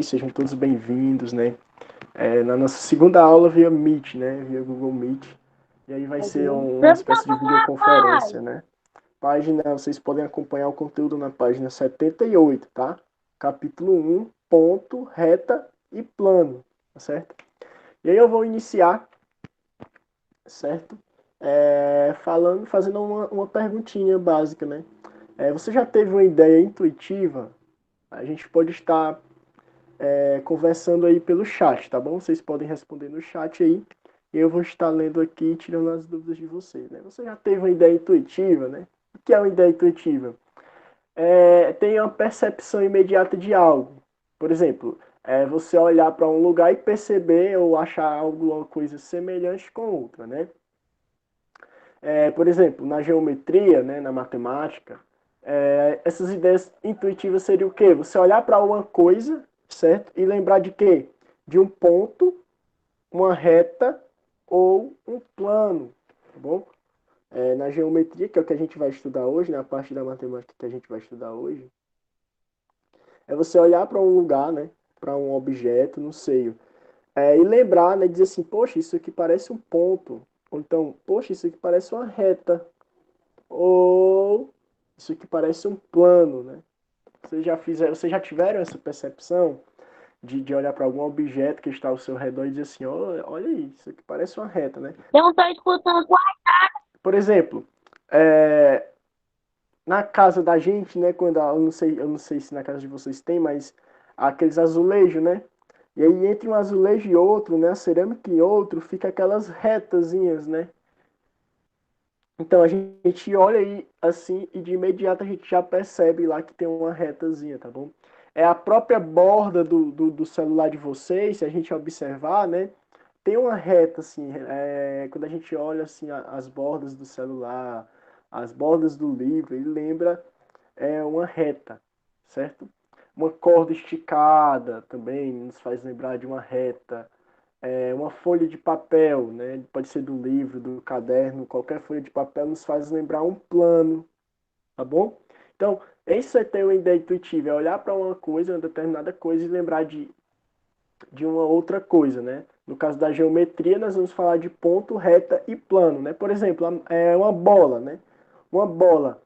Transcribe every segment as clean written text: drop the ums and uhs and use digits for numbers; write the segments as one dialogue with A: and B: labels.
A: Sejam todos bem-vindos, né? Na nossa segunda aula via Meet, né? Via Google Meet. E aí vai ser uma
B: Vamos
A: espécie de
B: lá, rapaz!
A: videoconferência, né? Vocês podem acompanhar o conteúdo na página 78, tá? Capítulo 1, ponto, reta e plano, tá certo? E aí eu vou iniciar, certo? Fazendo uma perguntinha básica, né? Você já teve uma ideia intuitiva? A gente pode estar conversando aí pelo chat, tá bom? Vocês podem responder no chat aí. E eu vou estar lendo aqui e tirando as dúvidas de vocês, né? Você já teve uma ideia intuitiva, né? O que é uma ideia intuitiva? Tem uma percepção imediata de algo. Por exemplo, você olhar para um lugar e perceber ou achar alguma coisa semelhante com outra, né? Por exemplo, na geometria, né, na matemática, essas ideias intuitivas seriam o quê? Você olhar para uma coisa, certo? E lembrar de quê? De um ponto, uma reta ou um plano, tá bom? Na geometria, que é o que a gente vai estudar hoje, na parte da matemática que a gente vai estudar hoje, é você olhar para um lugar, né, para um objeto, não sei, e lembrar, né, dizer assim, poxa, isso aqui parece um ponto, ou então, poxa, isso aqui parece uma reta, ou isso aqui parece um plano, né? Vocês já tiveram essa percepção de olhar para algum objeto que está ao seu redor e dizer assim, olha aí, isso aqui parece uma reta, né?
B: Eu não estou escutando tua.
A: Por exemplo, é, na casa da gente, né, eu não sei se na casa de vocês tem, mas aqueles azulejos, né? E aí entre um azulejo e outro, né, a cerâmica e outro, fica aquelas retazinhas, né? Então a gente olha aí assim e de imediato a gente já percebe lá que tem uma retazinha, tá bom? É a própria borda do celular de vocês, se a gente observar, né? Tem uma reta assim, quando a gente olha assim as bordas do celular, as bordas do livro, ele lembra uma reta, certo? Uma corda esticada também nos faz lembrar de uma reta, uma folha de papel, né? Pode ser do livro, do caderno, qualquer folha de papel nos faz lembrar um plano, tá bom? Então, isso é ter uma ideia intuitiva, é olhar para uma coisa, uma determinada coisa e lembrar de uma outra coisa, né? No caso da geometria, nós vamos falar de ponto, reta e plano, né? Por exemplo, uma bola, né? Uma bola.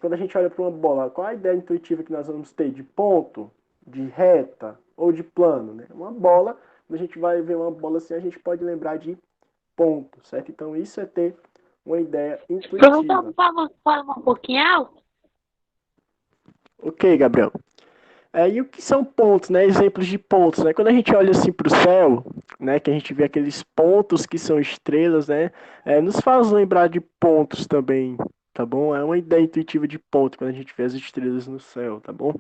A: Quando a gente olha para uma bola, qual a ideia intuitiva que nós vamos ter? De ponto, de reta ou de plano, né? Uma bola, quando a gente vai ver uma bola assim, a gente pode lembrar de ponto, certo? Então isso é ter uma ideia
B: Professor,
A: intuitiva.
B: por favor, fala um pouquinho alto.
A: Ok, Gabriel. E o que são pontos, né? Exemplos de pontos, né? Quando a gente olha assim para o céu, né? Que a gente vê aqueles pontos que são estrelas, né? Nos faz lembrar de pontos também, tá bom? É uma ideia intuitiva de ponto quando a gente vê as estrelas no céu, tá bom?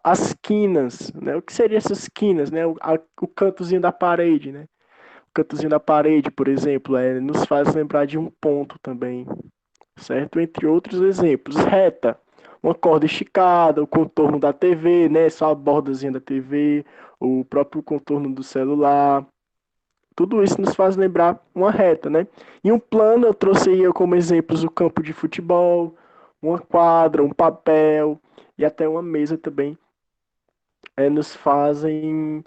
A: As quinas, né? O que seriam essas quinas, né? O cantozinho da parede, né? O cantozinho da parede, por exemplo, nos faz lembrar de um ponto também, certo? Entre outros exemplos. Reta, uma corda esticada, o contorno da TV, né? Só a bordazinha da TV, o próprio contorno do celular. Tudo isso nos faz lembrar uma reta, né? E um plano, eu trouxe aí como exemplos o campo de futebol, uma quadra, um papel e até uma mesa também nos fazem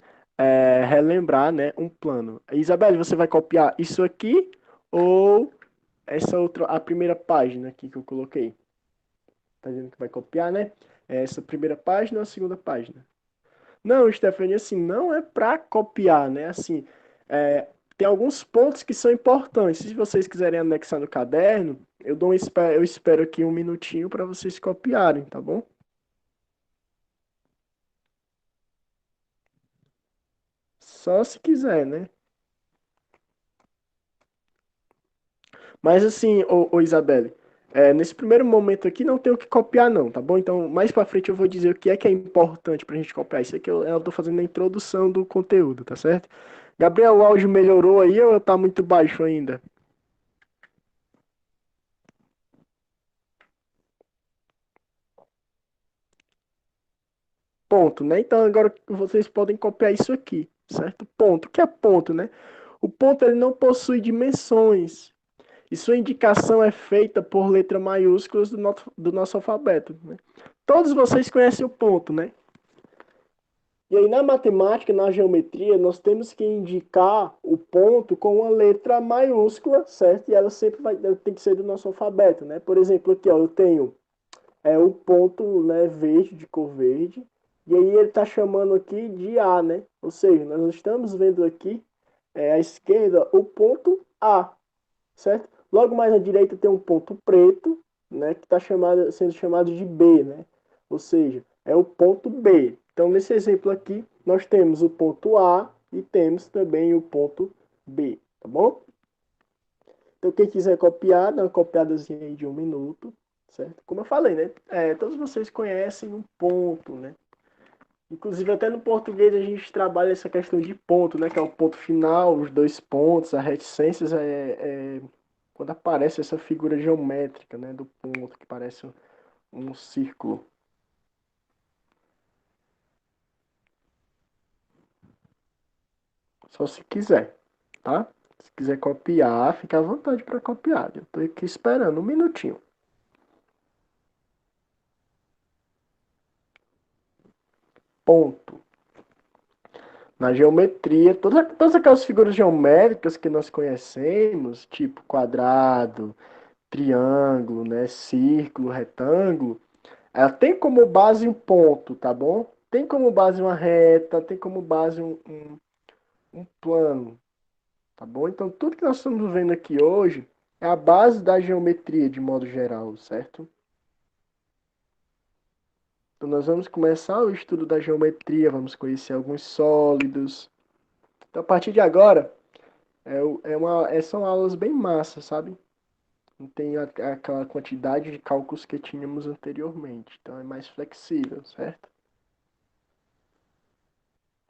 A: relembrar, né, um plano. Isabelle, você vai copiar isso aqui ou essa outra, a primeira página aqui que eu coloquei? Tá dizendo que vai copiar, né? Essa primeira página ou a segunda página? Não, Stephanie, assim, não é para copiar, né? Assim, tem alguns pontos que são importantes. Se vocês quiserem anexar no caderno, eu espero aqui um minutinho para vocês copiarem, tá bom? Só se quiser, né? Mas assim, ô Isabelle, nesse primeiro momento aqui não tem o que copiar não, tá bom? Então, mais pra frente eu vou dizer o que é importante pra gente copiar. Isso aqui eu tô fazendo a introdução do conteúdo, tá certo? Gabriel, o áudio melhorou aí ou tá muito baixo ainda? Ponto, né? Então agora vocês podem copiar isso aqui, certo? Ponto. O que é ponto, né? O ponto ele não possui dimensões. E sua indicação é feita por letras maiúsculas do nosso alfabeto, né? Todos vocês conhecem o ponto, né? E aí, na matemática, na geometria, nós temos que indicar o ponto com uma letra maiúscula, certo? E ela sempre ela tem que ser do nosso alfabeto, né? Por exemplo, aqui, ó, eu tenho o ponto, né, verde, de cor verde, e aí ele está chamando aqui de A, né? Ou seja, nós estamos vendo aqui à esquerda o ponto A, certo? Logo mais à direita tem um ponto preto, né, que está sendo chamado de B, né? Ou seja, é o ponto B. Então, nesse exemplo aqui, nós temos o ponto A e temos também o ponto B, tá bom? Então, quem quiser copiar, dá uma copiadazinha aí de 1 minuto, certo? Como eu falei, né? Todos vocês conhecem um ponto, né? Inclusive, até no português a gente trabalha essa questão de ponto, né? Que é o ponto final, os dois pontos, as reticências quando aparece essa figura geométrica, né? Do ponto, que parece um círculo. Só se quiser, tá? Se quiser copiar, fica à vontade para copiar. Eu tô aqui esperando 1 minutinho. Ponto. Na geometria, todas aquelas figuras geométricas que nós conhecemos, tipo quadrado, triângulo, né, círculo, retângulo, ela tem como base um ponto, tá bom? Tem como base uma reta, tem como base um plano, tá bom? Então, tudo que nós estamos vendo aqui hoje é a base da geometria, de modo geral, certo? Então, nós vamos começar o estudo da geometria, vamos conhecer alguns sólidos. Então, a partir de agora, são aulas bem massas, sabe? Não tem aquela quantidade de cálculos que tínhamos anteriormente. Então, é mais flexível, certo?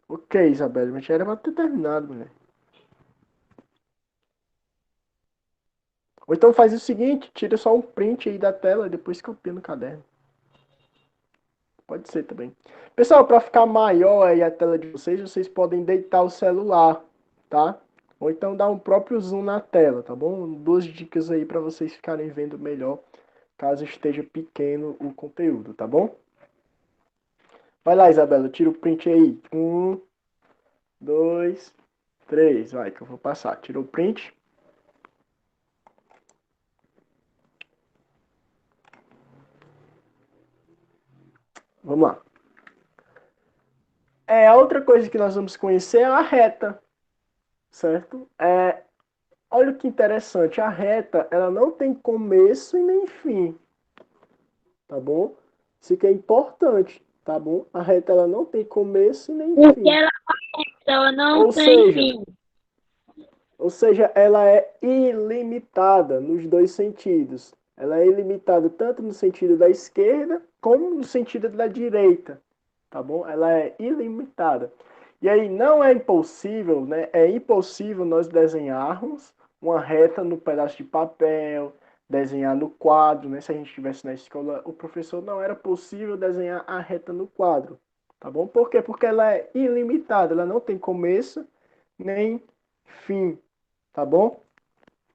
A: Ok, Isabela, mas já era pra ter terminado, mulher. Ou então faz o seguinte, tira só um print aí da tela e depois copia no caderno. Pode ser também. Pessoal, para ficar maior aí a tela de vocês, vocês podem deitar o celular, tá? Ou então dar um próprio zoom na tela, tá bom? 2 dicas aí para vocês ficarem vendo melhor, caso esteja pequeno o conteúdo, tá bom? Vai lá, Isabela, tira o print aí. 1, 2, 3, vai que eu vou passar. Tirou o print? Vamos lá. A outra coisa que nós vamos conhecer é a reta, certo? Olha que interessante, a reta, ela não tem começo e nem fim, tá bom? Isso que é importante, tá bom? A reta, ela não tem começo e nem
B: Porque
A: fim.
B: ela não
A: Ou
B: tem
A: seja,
B: fim.
A: ela é ilimitada nos dois sentidos. Ela é ilimitada tanto no sentido da esquerda como no sentido da direita, tá bom? Ela é ilimitada. E aí não é impossível, né? É impossível nós desenharmos uma reta no pedaço de papel, desenhar no quadro, né? Se a gente estivesse na escola, o professor não era possível desenhar a reta no quadro, tá bom? Por quê? Porque ela é ilimitada, ela não tem começo nem fim, tá bom?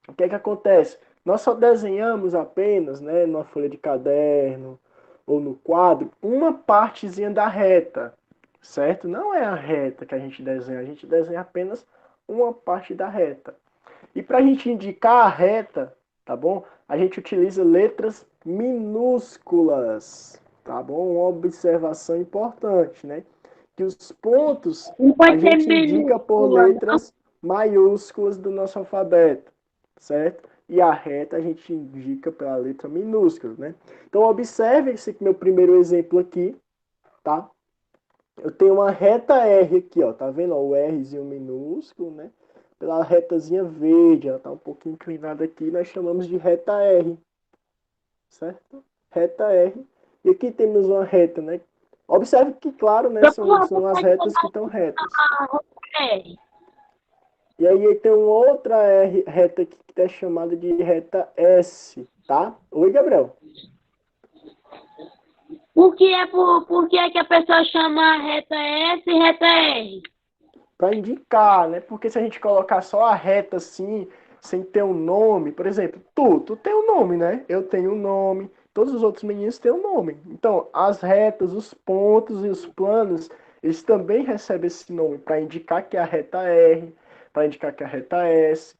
A: O que é que acontece? Nós só desenhamos apenas, né, numa folha de caderno ou no quadro, uma partezinha da reta, certo? Não é a reta que a gente desenha apenas uma parte da reta. E para a gente indicar a reta, tá bom? A gente utiliza letras minúsculas, tá bom? Uma observação importante, né? Que os pontos
B: Não
A: a
B: pode ser
A: gente indica por
B: minúscula, não.
A: letras maiúsculas do nosso alfabeto, certo? E a reta a gente indica pela letra minúscula, né? Então observe esse meu primeiro exemplo aqui, tá? Eu tenho uma reta R aqui, ó, tá vendo? Ó, o Rzinho minúsculo, né? Pela retazinha verde, ela tá um pouquinho inclinada aqui, nós chamamos de reta R, certo? Reta R. E aqui temos uma reta, né? Observe que, claro, né,
B: Eu
A: são as
B: pode
A: retas que
B: chamar
A: estão retas.
B: R.
A: E aí tem uma outra reta aqui que é chamada de reta S, tá? Oi, Gabriel.
B: Por que é que a pessoa chama a reta S e reta R?
A: Para indicar, né? Porque se a gente colocar só a reta assim, sem ter um nome, por exemplo, tu tem um nome, né? Eu tenho um nome, todos os outros meninos têm um nome. Então, as retas, os pontos e os planos, eles também recebem esse nome para indicar que é a reta R, para indicar que é a reta S.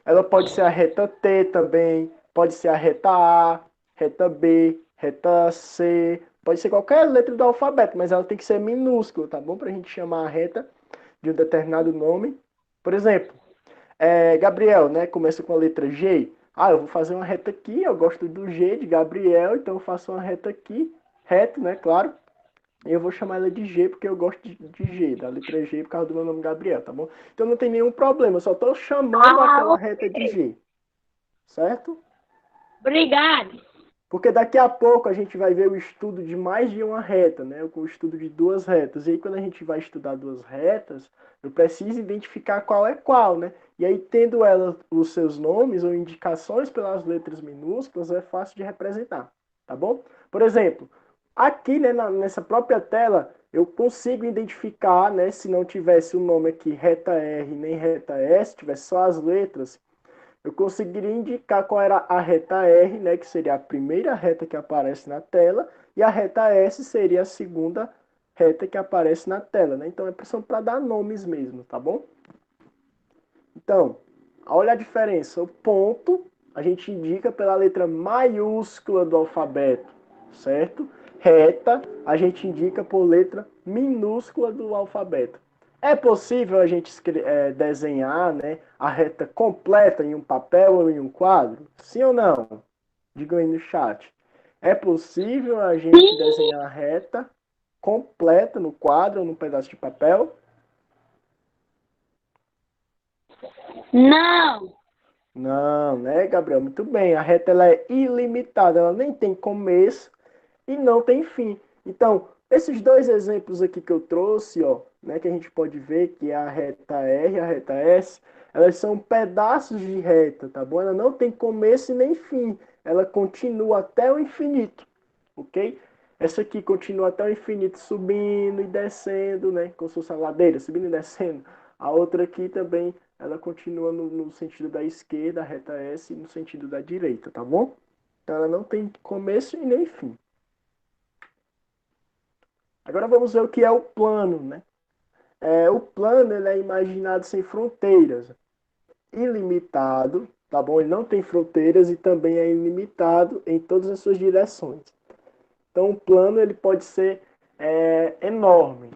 A: Ela pode ser a reta T também, pode ser a reta A, reta B, reta C, pode ser qualquer letra do alfabeto, mas ela tem que ser minúscula, tá bom? Para a gente chamar a reta de um determinado nome. Por exemplo, Gabriel, né? Começa com a letra G. Ah, eu vou fazer uma reta aqui, eu gosto do G de Gabriel, então eu faço uma reta aqui, reto, né? Claro. E eu vou chamar ela de G porque eu gosto de G, da letra G por causa do meu nome Gabriel, tá bom? Então não tem nenhum problema, eu só estou chamando aquela reta de G, certo?
B: Obrigado.
A: Porque daqui a pouco a gente vai ver o estudo de mais de uma reta, né? O estudo de duas retas. E aí quando a gente vai estudar duas retas, eu preciso identificar qual é qual, né? E aí tendo elas os seus nomes ou indicações pelas letras minúsculas, é fácil de representar, tá bom? Por exemplo, aqui, né, nessa própria tela, eu consigo identificar, né, se não tivesse o nome aqui reta R nem reta S, tivesse só as letras, eu conseguiria indicar qual era a reta R, né, que seria a primeira reta que aparece na tela, e a reta S seria a segunda reta que aparece na tela, né? Então são para dar nomes mesmo, tá bom? Então, olha a diferença. O ponto a gente indica pela letra maiúscula do alfabeto, certo? Reta a gente indica por letra minúscula do alfabeto. É possível a gente desenhar, né, a reta completa em um papel ou em um quadro? Sim ou não? Digam aí no chat. É possível a gente
B: Sim.
A: desenhar a reta completa no quadro ou num pedaço de papel?
B: Não.
A: Não, né, Gabriel? Muito bem. A reta ela é ilimitada, ela nem tem começo e não tem fim. Então, esses dois exemplos aqui que eu trouxe, ó, né, que a gente pode ver que é a reta R e a reta S, elas são pedaços de reta, tá bom? Ela não tem começo e nem fim. Ela continua até o infinito, ok? Essa aqui continua até o infinito, subindo e descendo, né? Como se fosse a ladeira, subindo e descendo. A outra aqui também, ela continua no sentido da esquerda, a reta S, e no sentido da direita, tá bom? Então ela não tem começo e nem fim. Agora vamos ver o que é o plano, né? O plano ele é imaginado sem fronteiras, ilimitado, tá bom? Ele não tem fronteiras e também é ilimitado em todas as suas direções. Então o plano ele pode ser enorme,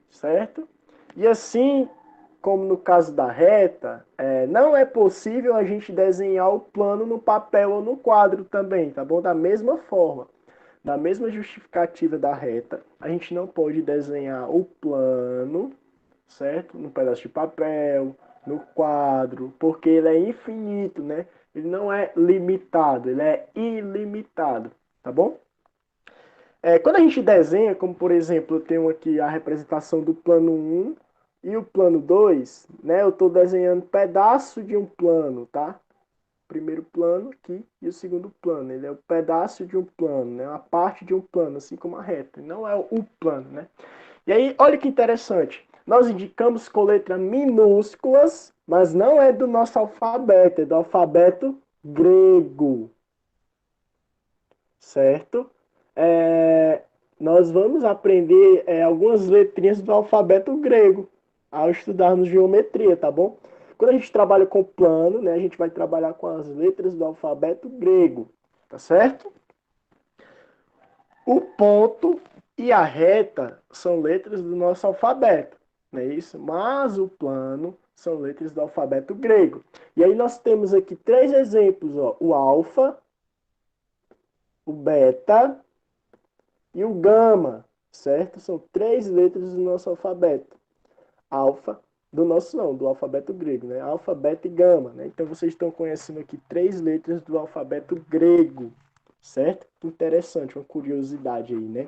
A: certo? E assim como no caso da reta, não é possível a gente desenhar o plano no papel ou no quadro também, tá bom? Da mesma forma. Na mesma justificativa da reta, a gente não pode desenhar o plano, certo? No pedaço de papel, no quadro, porque ele é infinito, né? Ele não é limitado, ele é ilimitado, tá bom? Quando a gente desenha, como por exemplo, eu tenho aqui a representação do plano um e o plano 2, né? Eu estou desenhando pedaço de um plano, tá? Primeiro plano aqui e o segundo plano. Ele é o pedaço de um plano, né? Uma parte de um plano, assim como a reta. Não é o plano, né? E aí, olha que interessante. Nós indicamos com letras minúsculas, mas não é do nosso alfabeto, é do alfabeto grego, certo? É, nós vamos aprender algumas letrinhas do alfabeto grego ao estudarmos geometria, tá bom? Quando a gente trabalha com plano, né, a gente vai trabalhar com as letras do alfabeto grego, tá certo? O ponto e a reta são letras do nosso alfabeto, não é isso? Mas o plano são letras do alfabeto grego. E aí nós temos aqui três exemplos, ó, o alfa, o beta e o gama, certo? São três letras do nosso alfabeto. Alfa, do nosso não, do alfabeto grego, né? Alfa, beta e gama, né? Então vocês estão conhecendo aqui três letras do alfabeto grego, certo? Interessante, uma curiosidade aí, né?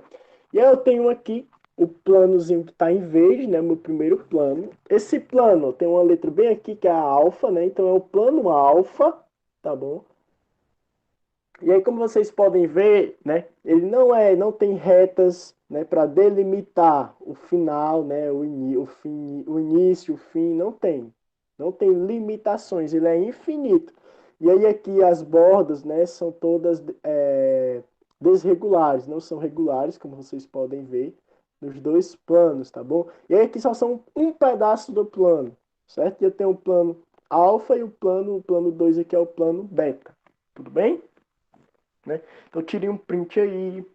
A: E aí eu tenho aqui o planozinho que está em verde, né? Meu primeiro plano. Esse plano tem uma letra bem aqui que é a alfa, né? Então é o plano alfa, tá bom? E aí, como vocês podem ver, né, ele não tem retas, né, para delimitar o final, né, o início, o fim, não tem. Não tem limitações, ele é infinito. E aí aqui as bordas, né, são todas desregulares, não são regulares, como vocês podem ver. Dos dois planos, tá bom? E aí aqui só são um pedaço do plano, certo? E eu tenho o plano alfa e o plano 2 aqui é o plano beta. Tudo bem? Né? Então tire um print aí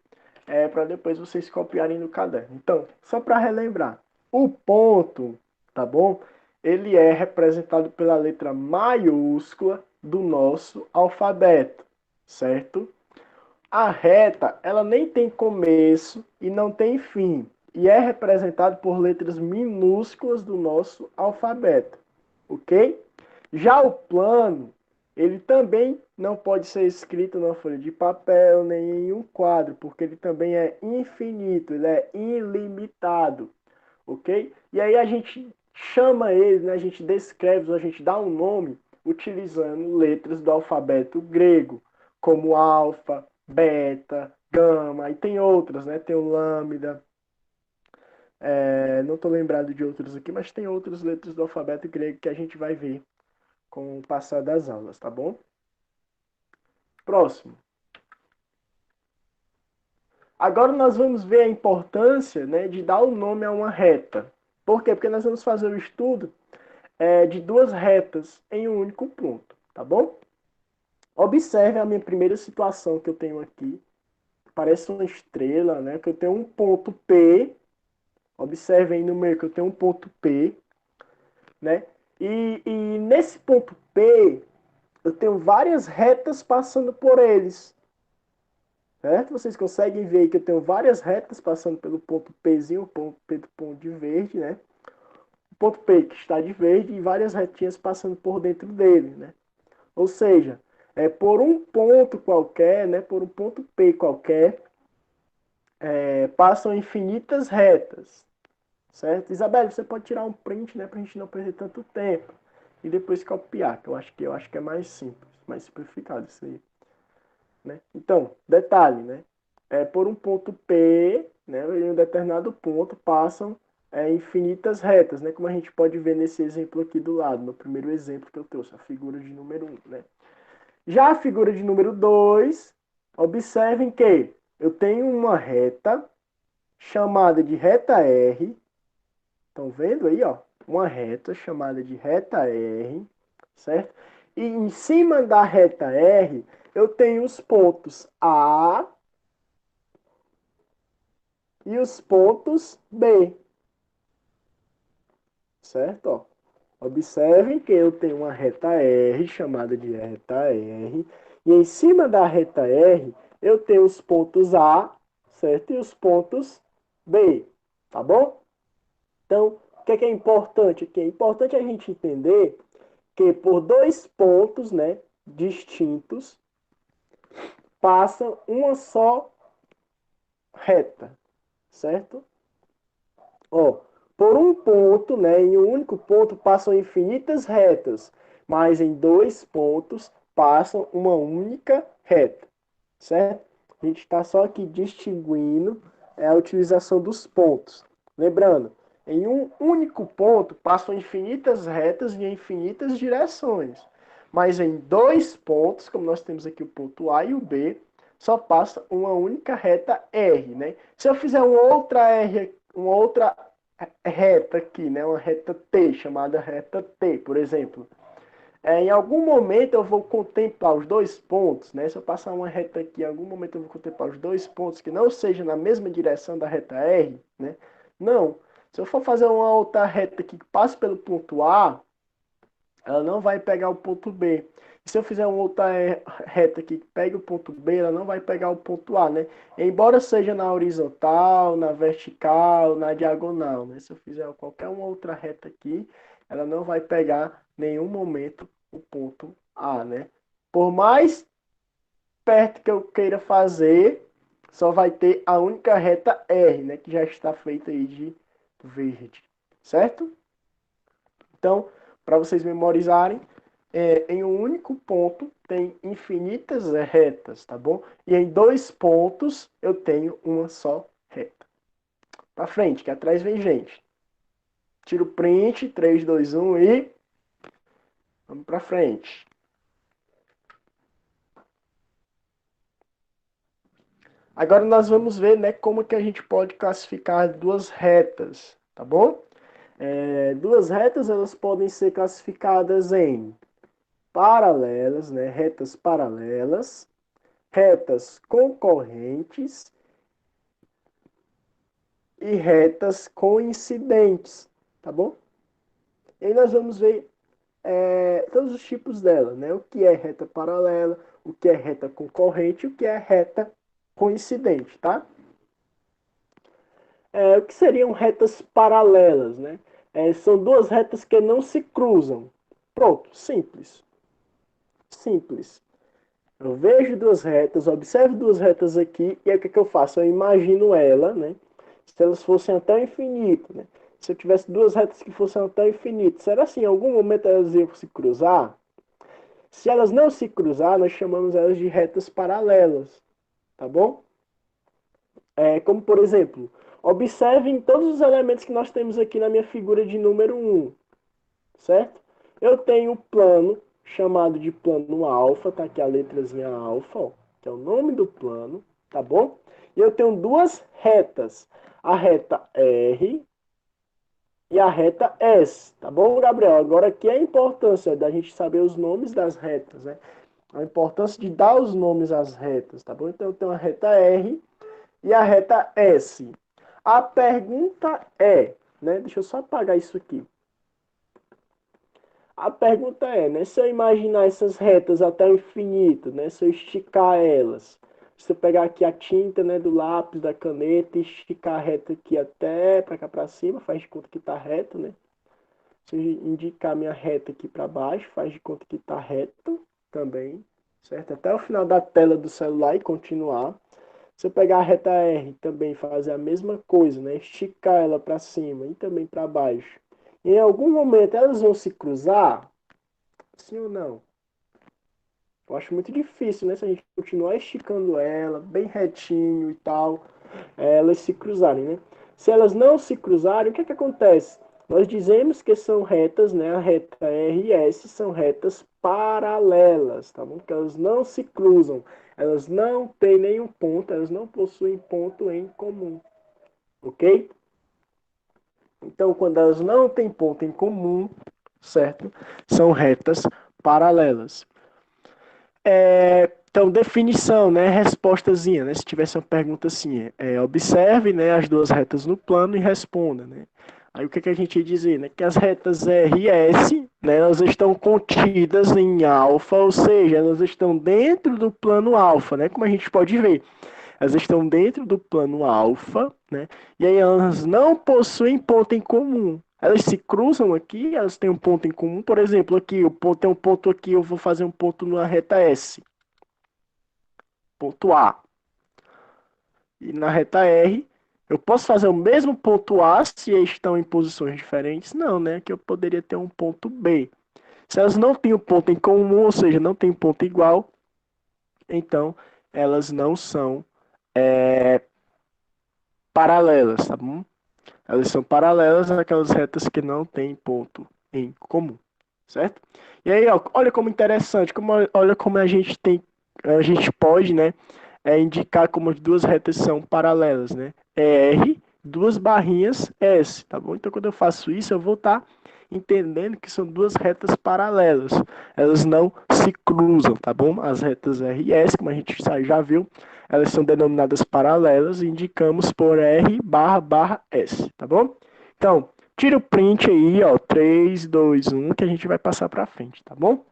A: para depois vocês copiarem no caderno. Então, só para relembrar, o ponto, tá bom? Ele é representado pela letra maiúscula do nosso alfabeto, certo? A reta, ela nem tem começo e não tem fim, e é representado por letras minúsculas do nosso alfabeto, ok? Já o plano, ele também não pode ser escrito numa folha de papel nem em um quadro, porque ele também é infinito, ele é ilimitado, ok? E aí a gente chama ele, né, a gente descreve, a gente dá um nome utilizando letras do alfabeto grego, como alfa, beta, gama, e tem outras, né? Tem o lambda, não estou lembrado de outros aqui, mas tem outras letras do alfabeto grego que a gente vai ver com o passar das aulas, tá bom? Próximo. Agora nós vamos ver a importância, né, de dar o nome a uma reta. Por quê? Porque nós vamos fazer o estudo de duas retas em um único ponto, tá bom? Observe a minha primeira situação que eu tenho aqui. Parece uma estrela, né? Que eu tenho um ponto P. Observe aí no meio que eu tenho um ponto P, né? E nesse ponto P, eu tenho várias retas passando por eles, certo? Vocês conseguem ver que eu tenho várias retas passando pelo ponto Pzinho, o ponto P do ponto de verde, né? O ponto P que está de verde e várias retinhas passando por dentro dele, né? Ou seja, por um ponto qualquer, né? Por um ponto P qualquer, passam infinitas retas, certo? Isabelle, você pode tirar um print, né? Para a gente não perder tanto tempo e depois copiar, que eu acho que é mais simples, mais simplificado isso aí. Né? Então, detalhe, né? Por um ponto P, né, em um determinado ponto, passam infinitas retas, né? Como a gente pode ver nesse exemplo aqui do lado, no primeiro exemplo que eu trouxe, a figura de número 1. Né? Já a figura de número 2, observem que eu tenho uma reta chamada de reta R. Estão vendo aí, ó? Uma reta chamada de reta R, certo? E em cima da reta R, eu tenho os pontos A e os pontos B, certo? Ó, observem que eu tenho uma reta R, chamada de reta R, e em cima da reta R, eu tenho os pontos A, certo? E os pontos B, tá bom? Então, o que é importante aqui? É importante a gente entender que por dois pontos, né, distintos, passa uma só reta, certo? Ó, por um ponto, né, em um único ponto passam infinitas retas, mas em dois pontos passam uma única reta, certo? A gente está só aqui distinguindo a utilização dos pontos. Lembrando, em um único ponto passam infinitas retas em infinitas direções, mas em dois pontos, como nós temos aqui o ponto A e o B, só passa uma única reta R, né? Se eu fizer uma outra reta aqui, né? Uma reta T, chamada reta T, por exemplo. Em algum momento eu vou contemplar os dois pontos, né? Se eu passar uma reta aqui, em algum momento eu vou contemplar os dois pontos que não sejam na mesma direção da reta R, né? Não. Se eu for fazer uma outra reta aqui que passe pelo ponto A, ela não vai pegar o ponto B. E se eu fizer uma outra reta aqui que pegue o ponto B, ela não vai pegar o ponto A, né? Embora seja na horizontal, na vertical, na diagonal, né? Se eu fizer qualquer uma outra reta aqui, ela não vai pegar em nenhum momento o ponto A, né? Por mais perto que eu queira fazer, só vai ter a única reta R, né? Que já está feita aí de verde, certo? Então, para vocês memorizarem, em um único ponto tem infinitas retas, tá bom? E em dois pontos eu tenho uma só reta. Para frente, que atrás vem gente. Tira o print, 3, 2, 1 e vamos para frente. Agora nós vamos ver, né, como que a gente pode classificar duas retas, tá bom? Duas retas, elas podem ser classificadas em paralelas, né, retas paralelas, retas concorrentes e retas coincidentes, tá bom? E aí nós vamos ver todos os tipos dela, né? O que é reta paralela, o que é reta concorrente e o que é reta coincidente, tá? O que seriam retas paralelas, né? São duas retas que não se cruzam. Pronto, simples. Simples. Eu vejo duas retas, observo duas retas aqui, e aí o que eu faço? Eu imagino ela, né? Se elas fossem até o infinito, né? Se eu tivesse duas retas que fossem até o infinito, será assim, em algum momento elas iam se cruzar? Se elas não se cruzar, nós chamamos elas de retas paralelas, tá bom? Como, por exemplo, observem todos os elementos que nós temos aqui na minha figura de número 1, certo? Eu tenho o plano, chamado de plano alfa, tá aqui a letrazinha alfa, ó, que é o nome do plano, tá bom? E eu tenho duas retas, a reta R e a reta S, tá bom, Gabriel? Agora aqui é a importância da gente saber os nomes das retas, né? A importância de dar os nomes às retas, tá bom? Então eu tenho a reta R e a reta S. A pergunta é, né? Deixa eu só apagar isso aqui. A pergunta é, né? Se eu imaginar essas retas até o infinito, né? Se eu esticar elas, se eu pegar aqui a tinta, né, do lápis, da caneta e esticar a reta aqui até para cá para cima, faz de conta que tá reto, né? Se eu indicar minha reta aqui para baixo, faz de conta que tá reto também, certo? Até o final da tela do celular e continuar. Se eu pegar a reta R também fazer a mesma coisa, né? Esticar ela para cima e também para baixo. Em algum momento elas vão se cruzar? Sim ou não? Eu acho muito difícil, né? Se a gente continuar esticando ela bem retinho e tal, elas se cruzarem, né? Se elas não se cruzarem, o que é que acontece? Nós dizemos que são retas, né? A reta R e S são retas paralelas, tá bom? Que elas não se cruzam, elas não têm nenhum ponto, elas não possuem ponto em comum, ok? Então, quando elas não têm ponto em comum, certo? São retas paralelas. Então, definição, né? Respostazinha, né? Se tivesse uma pergunta assim, observe, né, as duas retas no plano e responda, né? Aí o que, que a gente ia dizer, né? Que as retas R e S, né, elas estão contidas em alfa, ou seja, elas estão dentro do plano alfa, né? Como a gente pode ver, elas estão dentro do plano alfa, né? E aí elas não possuem ponto em comum. Elas se cruzam aqui, elas têm um ponto em comum. Por exemplo, aqui, tem um ponto aqui, eu vou fazer um ponto na reta S. Ponto A. E na reta R, eu posso fazer o mesmo ponto A se estão em posições diferentes? Não, né? Que eu poderia ter um ponto B. Se elas não têm um ponto em comum, ou seja, não têm ponto igual, então elas não são paralelas, tá bom? Elas são paralelas àquelas retas que não têm ponto em comum, certo? E aí, ó, olha como interessante, olha como a gente pode, né, indicar como as duas retas são paralelas, né? R, duas barrinhas S, tá bom? Então, quando eu faço isso, eu vou estar entendendo que são duas retas paralelas. Elas não se cruzam, tá bom? As retas R e S, como a gente já viu, elas são denominadas paralelas e indicamos por R barra S, tá bom? Então, tira o print aí, ó, 3, 2, 1, que a gente vai passar para frente, tá bom?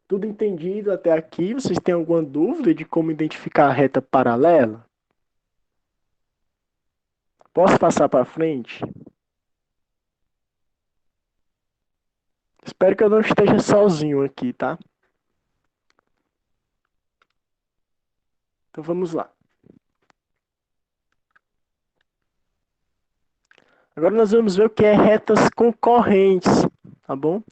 A: Tudo entendido até aqui? Vocês têm alguma dúvida de como identificar a reta paralela? Posso passar para frente? Espero que eu não esteja sozinho aqui, tá? Então vamos lá. Agora nós vamos ver o que é retas concorrentes, tá bom?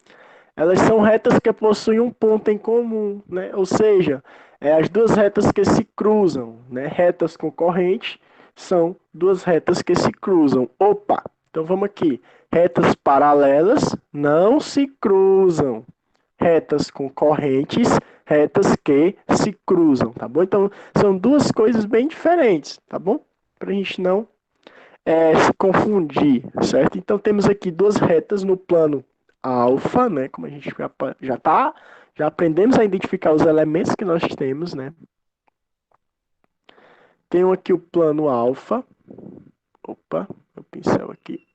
A: Elas são retas que possuem um ponto em comum, né? Ou seja, as duas retas que se cruzam, né? Retas concorrentes são duas retas que se cruzam. Opa! Então vamos aqui. Retas paralelas não se cruzam. retas concorrentes, retas que se cruzam, tá bom? Então, são duas coisas bem diferentes, tá bom? Para a gente não se confundir, certo? Então, temos aqui duas retas no plano alfa, né? Como a gente já aprendemos a identificar os elementos que nós temos, né? Tenho aqui o plano alfa. Opa, meu pincel aqui.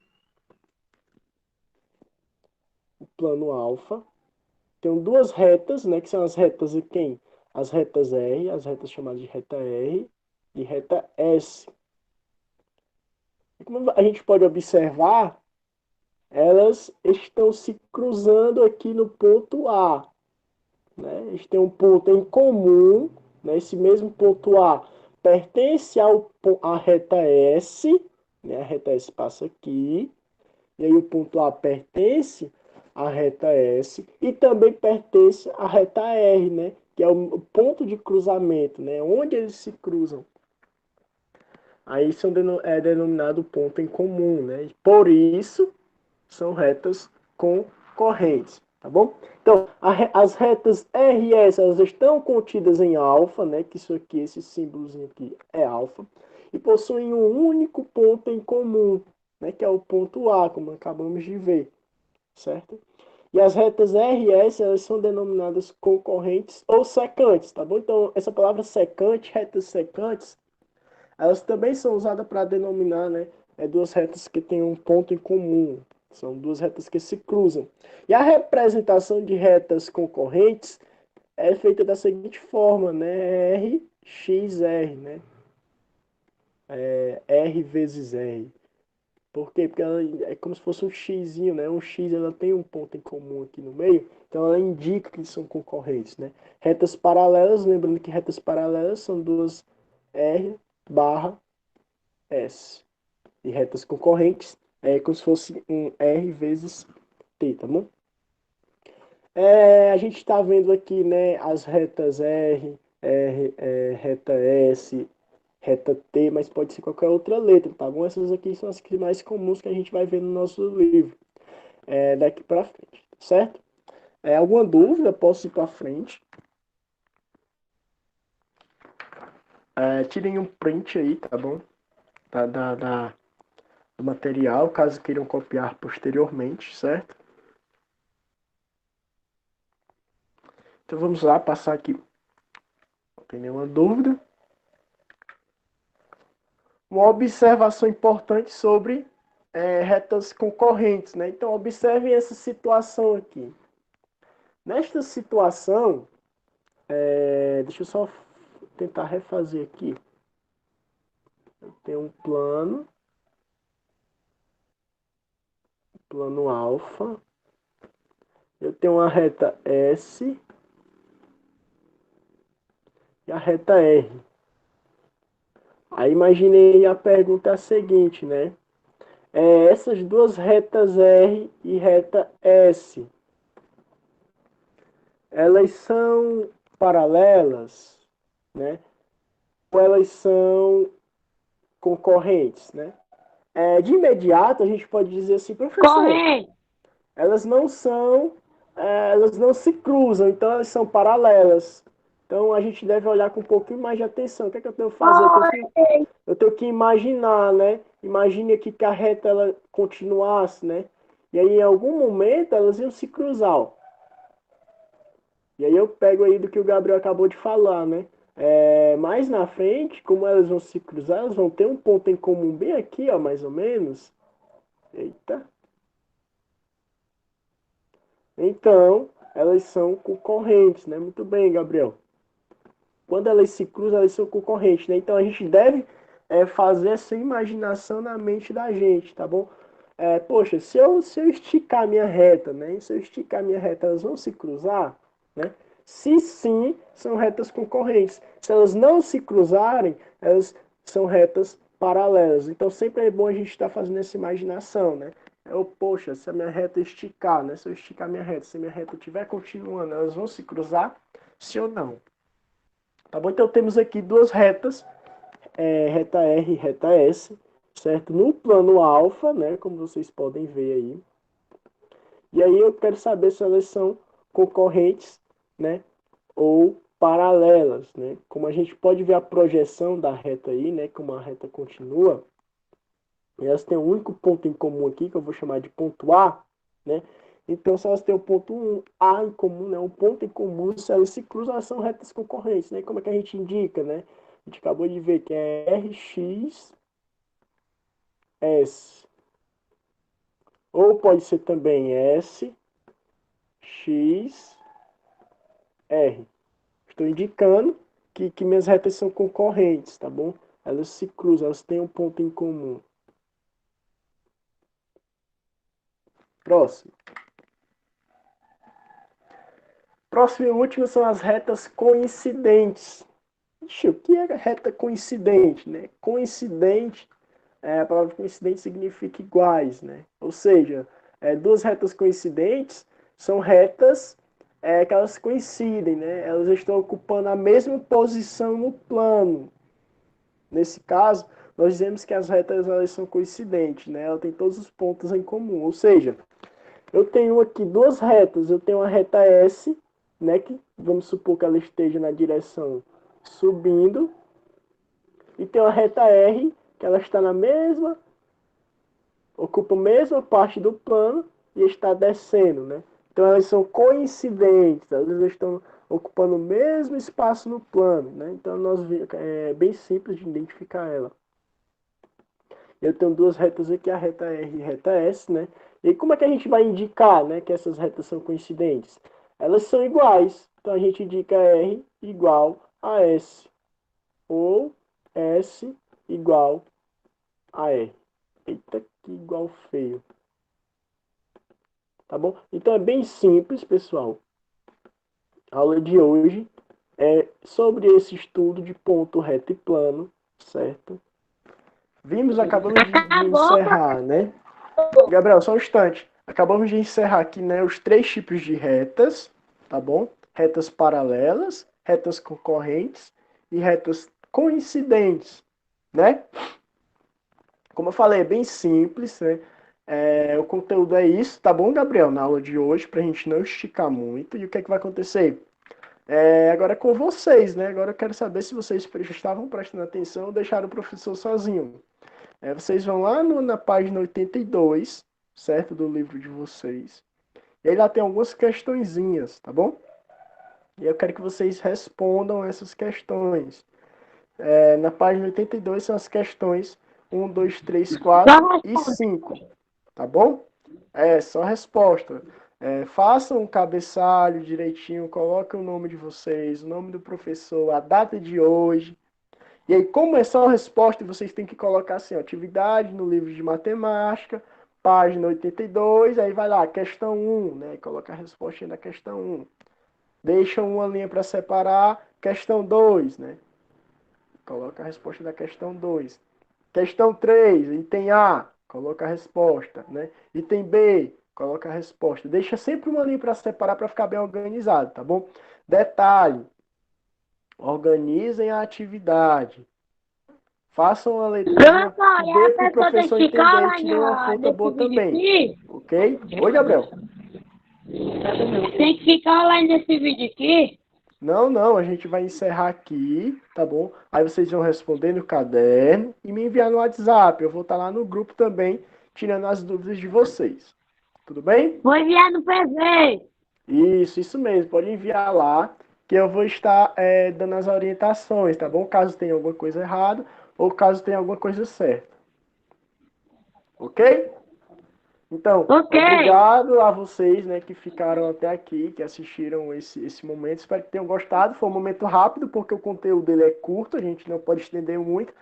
A: O plano alfa. Tenho duas retas, né? Que são as retas aqui. As retas R, as retas chamadas de reta R e reta S. E como a gente pode observar, elas estão se cruzando aqui no ponto A. Né? Eles têm um ponto em comum, né? Esse mesmo ponto A pertence à reta S, né? A reta S passa aqui, e aí o ponto A pertence à reta S e também pertence à reta R, né? Que é o ponto de cruzamento, né? Onde eles se cruzam. Aí é denominado ponto em comum, né? Por isso são retas concorrentes, tá bom? Então, as retas R e S, elas estão contidas em alfa, né? Que isso aqui, esse símbolozinho aqui é alfa, e possuem um único ponto em comum, né? Que é o ponto A, como acabamos de ver, certo? E as retas R e S, elas são denominadas concorrentes ou secantes, tá bom? Então, essa palavra secante, retas secantes, elas também são usadas para denominar, né, duas retas que têm um ponto em comum. São duas retas que se cruzam. E a representação de retas concorrentes é feita da seguinte forma, né? R, X, R, né? R vezes R. Por quê? Porque ela é como se fosse um xizinho, né? Um X, ela tem um ponto em comum aqui no meio, então ela indica que são concorrentes, né? Retas paralelas, lembrando que retas paralelas são duas R barra S. E retas concorrentes é como se fosse um R vezes T, tá bom? A gente está vendo aqui, né, as retas reta S, reta T, mas pode ser qualquer outra letra, tá bom? Essas aqui são as que mais comuns que a gente vai ver no nosso livro, daqui para frente, certo? Alguma dúvida? Posso ir para frente? Tirem um print aí, tá bom? Do material, caso queiram copiar posteriormente, certo? Então vamos lá, passar aqui. Não tem nenhuma dúvida. Uma observação importante sobre retas concorrentes, né? Então observem essa situação aqui. Nesta situação, deixa eu só tentar refazer aqui. Eu tenho um plano alfa. Eu tenho uma reta S e a reta R. Aí imaginei a pergunta a seguinte, né? Essas duas retas R e reta S, elas são paralelas, né? Ou elas são concorrentes, né? De imediato a gente pode dizer assim, professor,
B: Correto.
A: elas não se cruzam, então elas são paralelas. Então a gente deve olhar com um pouquinho mais de atenção. O que é que eu tenho que fazer? Eu tenho que imaginar, né? Imagine aqui que a reta ela continuasse, né? E aí em algum momento elas iam se cruzar. Ó. E aí eu pego aí do que o Gabriel acabou de falar, né? Mais na frente, como elas vão se cruzar, elas vão ter um ponto em comum bem aqui, ó, mais ou menos. Eita. Então, elas são concorrentes, né? Muito bem, Gabriel. Quando elas se cruzam, elas são concorrentes, né? Então a gente deve fazer essa imaginação na mente da gente, tá bom? Poxa, se eu esticar a minha reta, né? Se eu esticar a minha reta, elas vão se cruzar, né? Se sim, são retas concorrentes. Se elas não se cruzarem, elas são retas paralelas. Então sempre é bom a gente estar fazendo essa imaginação, né? Poxa, se a minha reta esticar, né? Se eu esticar a minha reta, se a minha reta estiver continuando, elas vão se cruzar? Sim ou não? Tá bom? Então temos aqui duas retas, reta R e reta S, certo? No plano alfa, né? Como vocês podem ver aí. E aí eu quero saber se elas são concorrentes, né? Ou paralelas, né? Como a gente pode ver a projeção da reta aí, né? Como a reta continua, elas têm um único ponto em comum aqui, que eu vou chamar de ponto A, né? Então, se elas têm o ponto 1, A em comum, né? Um ponto em comum, se elas se cruzam, elas são retas concorrentes, né? Como é que a gente indica, né? A gente acabou de ver que é RX, S. Ou pode ser também S, X, R. Estou indicando que minhas retas são concorrentes, tá bom? Elas se cruzam, elas têm um ponto em comum. Próximo. Próximo e último são as retas coincidentes. Ixi, o que é reta coincidente, né? Coincidente, a palavra coincidente significa iguais, né? Ou seja, duas retas coincidentes são retas que elas coincidem, né? Elas estão ocupando a mesma posição no plano. Nesse caso, nós dizemos que as retas elas são coincidentes, né? Ela tem todos os pontos em comum. Ou seja, eu tenho aqui duas retas. Eu tenho a reta S, né? Que vamos supor que ela esteja na direção subindo. E tem a reta R, que ela está na mesma, ocupa a mesma parte do plano e está descendo, né? Então elas são coincidentes, elas estão ocupando o mesmo espaço no plano, né? Então é bem simples de identificar ela. Eu tenho duas retas aqui, a reta R e a reta S, né? E como é que a gente vai indicar, né, que essas retas são coincidentes? Elas são iguais, então a gente indica R igual a S, ou S igual a R. Eita, que igual feio. Tá bom? Então é bem simples, pessoal. A aula de hoje é sobre esse estudo de ponto reto e plano, certo? Acabamos de
B: Acabou,
A: encerrar, né? Gabriel, só um instante. Acabamos de encerrar aqui, né, os três tipos de retas, tá bom? Retas paralelas, retas concorrentes e retas coincidentes, né? Como eu falei, é bem simples, né? O conteúdo é isso, tá bom, Gabriel? Na aula de hoje, pra gente não esticar muito. E o que é que vai acontecer? Agora é com vocês, né? Agora eu quero saber se vocês estavam prestando atenção ou deixaram o professor sozinho. Vocês vão lá na página 82, certo? Do livro de vocês. E aí lá tem algumas questõezinhas, tá bom? E eu quero que vocês respondam essas questões. Na página 82 são as questões 1, 2, 3,
B: só
A: 4 e
B: responde.
A: 5, tá bom? Só resposta. Façam um cabeçalho direitinho, coloquem o nome de vocês, o nome do professor, a data de hoje. E aí, como é só resposta, vocês têm que colocar assim, ó, atividade no livro de matemática, página 82, aí vai lá, questão 1, né? Coloca a resposta da questão 1. Deixa uma linha para separar, questão 2, né? Coloca a resposta da questão 2. Questão 3, item A, coloca a resposta, né? Item B, coloca a resposta. Deixa sempre uma linha para separar para ficar bem organizado, tá bom? Detalhe, organizem a atividade. Façam uma letrinha
B: Pronto,
A: que
B: e
A: dê
B: a
A: para o
B: pessoa tem
A: professor
B: que ficar
A: entender e
B: lá
A: tirem uma foto
B: nesse
A: boa
B: vídeo
A: também.
B: aqui.
A: Ok? Oi, Gabriel.
B: Tem que ficar lá nesse vídeo aqui.
A: Não, a gente vai encerrar aqui, tá bom? Aí vocês vão responder no caderno e me enviar no WhatsApp. Eu vou estar lá no grupo também, tirando as dúvidas de vocês. Tudo bem?
B: Vou enviar no PV.
A: Isso mesmo. Pode enviar lá, que eu vou estar dando as orientações, tá bom? Caso tenha alguma coisa errada ou caso tenha alguma coisa certa. Ok? Então,
B: Ok.
A: obrigado a vocês, né, que ficaram até aqui, que assistiram esse momento. Espero que tenham gostado. Foi um momento rápido, porque o conteúdo dele é curto, a gente não pode estender muito,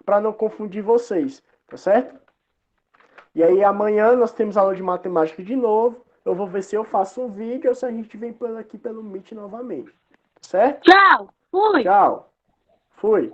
A: para não confundir vocês, tá certo? E aí amanhã nós temos aula de matemática de novo. Eu vou ver se eu faço um vídeo ou se a gente vem aqui pelo Meet novamente. Certo?
B: Tchau. Fui.
A: Tchau. Fui.